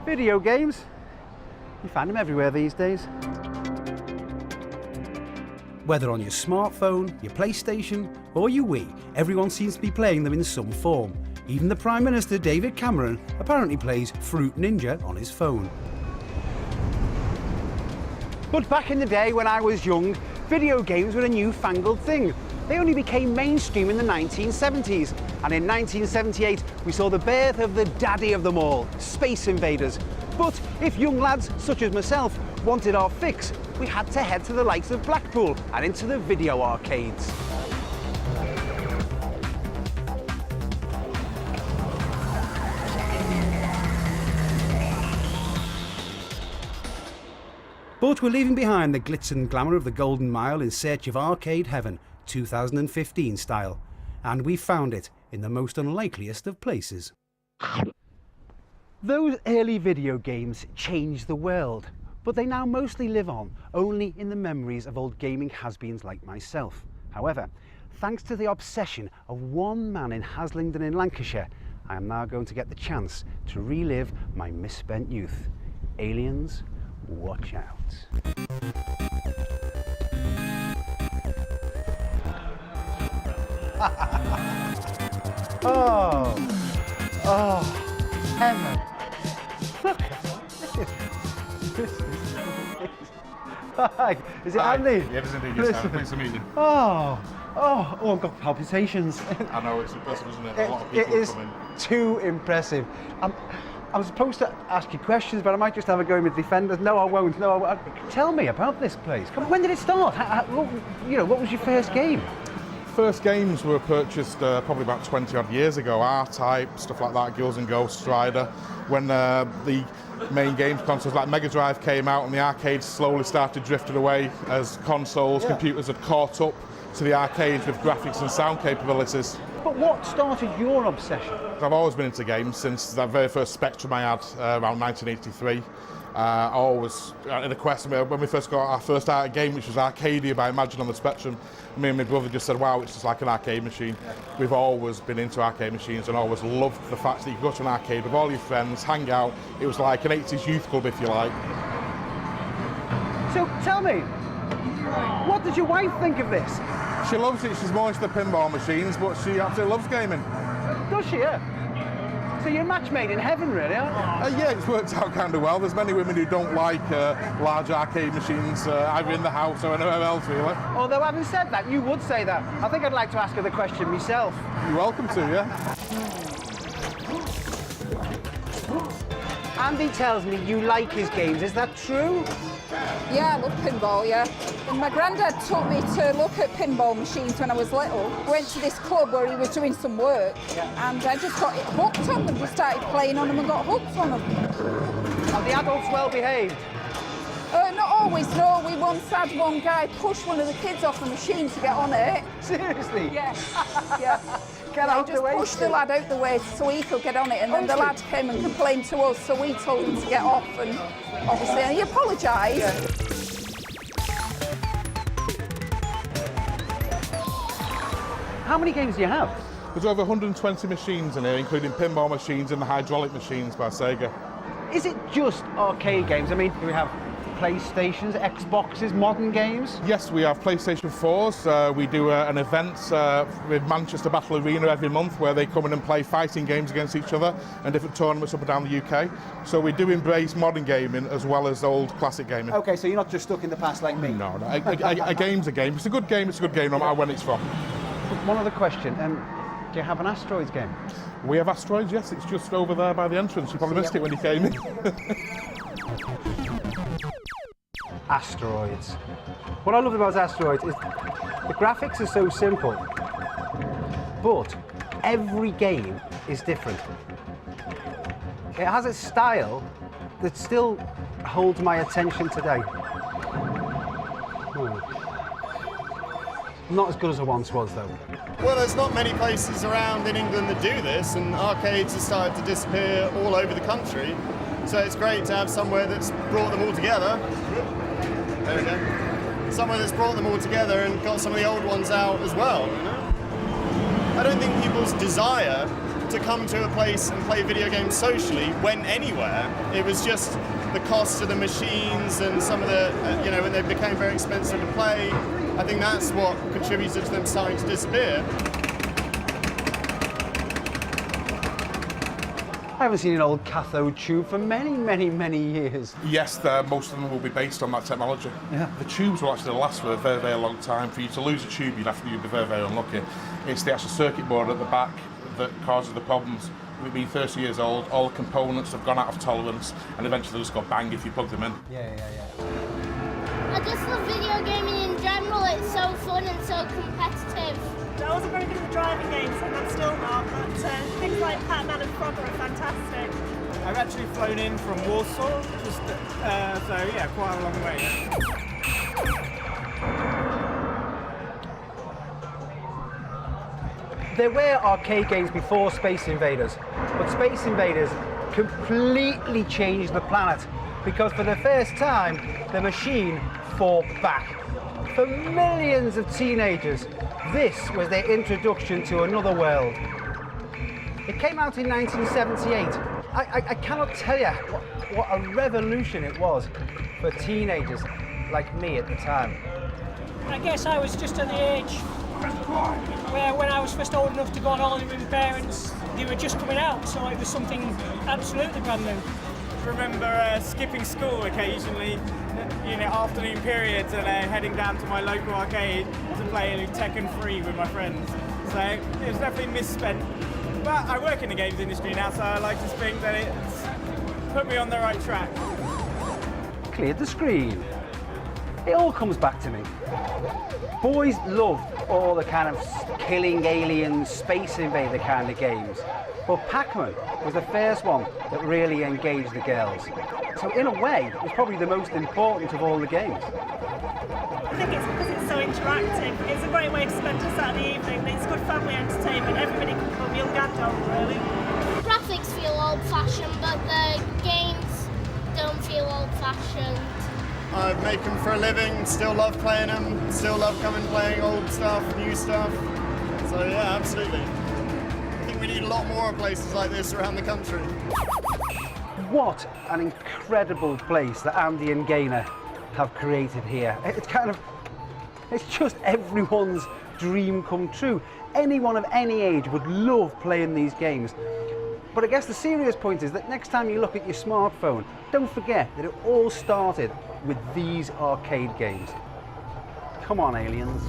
Video games, you find them everywhere these days. Whether on your smartphone, your PlayStation or your Wii, everyone seems to be playing them in some form. Even the Prime Minister, David Cameron, apparently plays Fruit Ninja on his phone. But back in the day when I was young, video games were a newfangled thing. They only became mainstream in the 1970s, and in 1978 we saw the birth of the daddy of them all, Space Invaders. But if young lads such as myself wanted our fix, we had to head to the likes of Blackpool and into the video arcades. But we're leaving behind the glitz and glamour of the Golden Mile in search of arcade heaven, 2015 style. And we found it in the most unlikeliest of places. Those early video games changed the world, but they now mostly live on only in the memories of old gaming has-beens like myself. However, thanks to the obsession of one man in Haslingden in Lancashire, I am now going to get the chance to relive my misspent youth. Aliens, watch out. Oh, heaven. Look at this. Hi, is it Andy? Yeah, it is indeed. Yes, thanks for meeting. I've got palpitations. I know, it's impressive, isn't it? A lot of people It is come in. too impressive. I'm supposed to ask you questions, but I might just have a go with defenders. No, I won't. No, I won't. Tell me about this place. Come on, when did it start? What was your first game? First games were purchased probably about 20 odd years ago. R-Type, stuff like that, Ghouls and Ghosts, Strider. When the main games consoles like Mega Drive came out and the arcades slowly started drifting away as consoles, computers had caught up to the arcades with graphics and sound capabilities. But what started your obsession? I've always been into games since that very first Spectrum I had around 1983. I always, in a quest, when we first got our first arcade game, which was Arcadia by Imagine on the Spectrum, me and my brother just said, wow, it's just like an arcade machine. We've always been into arcade machines and always loved the fact that you could go to an arcade with all your friends, hang out. It was like an 80s youth club, if you like. So tell me, what did your wife think of this? She loves it. She's more into the pinball machines, but she absolutely loves gaming. Does she, yeah? So you're a match made in heaven, really, aren't you? Yeah, it's worked out kind of well. There's many women who don't like large arcade machines, either in the house or anywhere else, really. Although, having said that, you would say that. I think I'd like to ask her the question myself. You're welcome to, yeah. Andy tells me you like his games. Is that true? Yeah, I love pinball, yeah. And my granddad took me to look at pinball machines when I was little. Went to this club where he was doing some work, and I just got hooked on them. Just started playing on them and got hooked on them. Are the adults well behaved? Not always, no. We once had one guy push one of the kids off the machine to get on it. Seriously? Yeah, yeah. Get out the way. Just pushed the lad out the way so he could get on it, and then the lad came and complained to us, so we told him to get off, and obviously he apologised. Yeah. How many games do you have? There's over 120 machines in here, including pinball machines and the hydraulic machines by Sega. Is it just arcade games? I mean, do we have PlayStations, Xboxes, modern games? Yes, we have PlayStation 4s. We do an event with Manchester Battle Arena every month where they come in and play fighting games against each other and different tournaments up and down the UK. So we do embrace modern gaming as well as old classic gaming. Okay, so you're not just stuck in the past like me? No. A game's a game. It's a good game, no matter when it's from. One other question. Do you have an Asteroids game? We have Asteroids, yes. It's just over there by the entrance. You probably missed it when you came in. Asteroids. What I love about Asteroids is the graphics are so simple, but every game is different. It has a style that still holds my attention today. Not as good as it once was, though. Well, there's not many places around in England that do this, and arcades have started to disappear all over the country. So it's great to have somewhere that's brought them all together. There we go. Somewhere that's brought them all together and got some of the old ones out as well, you know? I don't think people's desire to come to a place and play video games socially went anywhere. It was just the cost of the machines and some of the, when they became very expensive to play. I think that's what contributed to them starting to disappear. I haven't seen an old cathode tube for many, many, many years. Yes, most of them will be based on that technology. Yeah. The tubes will actually last for a very, very long time. For you to lose a tube, you'd be very, very unlucky. It's the actual circuit board at the back that causes the problems. We've been 30 years old, all the components have gone out of tolerance, and eventually they'll just go bang if you plug them in. Yeah. I just love video gaming in general. It's so fun and so competitive. I wasn't very good at the driving games, and I'm still not, but things like Pac-Man and Frogger are fantastic. I've actually flown in from Warsaw, so yeah, quite a long way. There were arcade games before Space Invaders, but Space Invaders completely changed the planet because for the first time, the machine fought back. For millions of teenagers, this was their introduction to another world. It came out in 1978. I cannot tell you what a revolution it was for teenagers like me at the time. I guess I was just at the age where when I was first old enough to go on holiday with my parents, they were just coming out, so it was something absolutely brand new. I remember skipping school occasionally, afternoon periods, and heading down to my local arcade to play Tekken 3 with my friends. So it was definitely misspent. But I work in the games industry now, so I like to think that it's put me on the right track. Cleared the screen. It all comes back to me. Boys loved all the kind of killing aliens, Space Invader kind of games. But Pac-Man was the first one that really engaged the girls. So in a way, it was probably the most important of all the games. I think it's because it's so interactive. It's a great way to spend a Saturday evening. It's good family entertainment. Everybody can come, young and old, really. Graphics feel old-fashioned, but the games don't feel old-fashioned. I make them for a living, still love playing them, still love coming playing old stuff, new stuff. So yeah, absolutely. I think we need a lot more places like this around the country. What an incredible place that Andy and Gaynor have created here. It's just everyone's dream come true. Anyone of any age would love playing these games. But I guess the serious point is that next time you look at your smartphone, don't forget that it all started with these arcade games. Come on, aliens.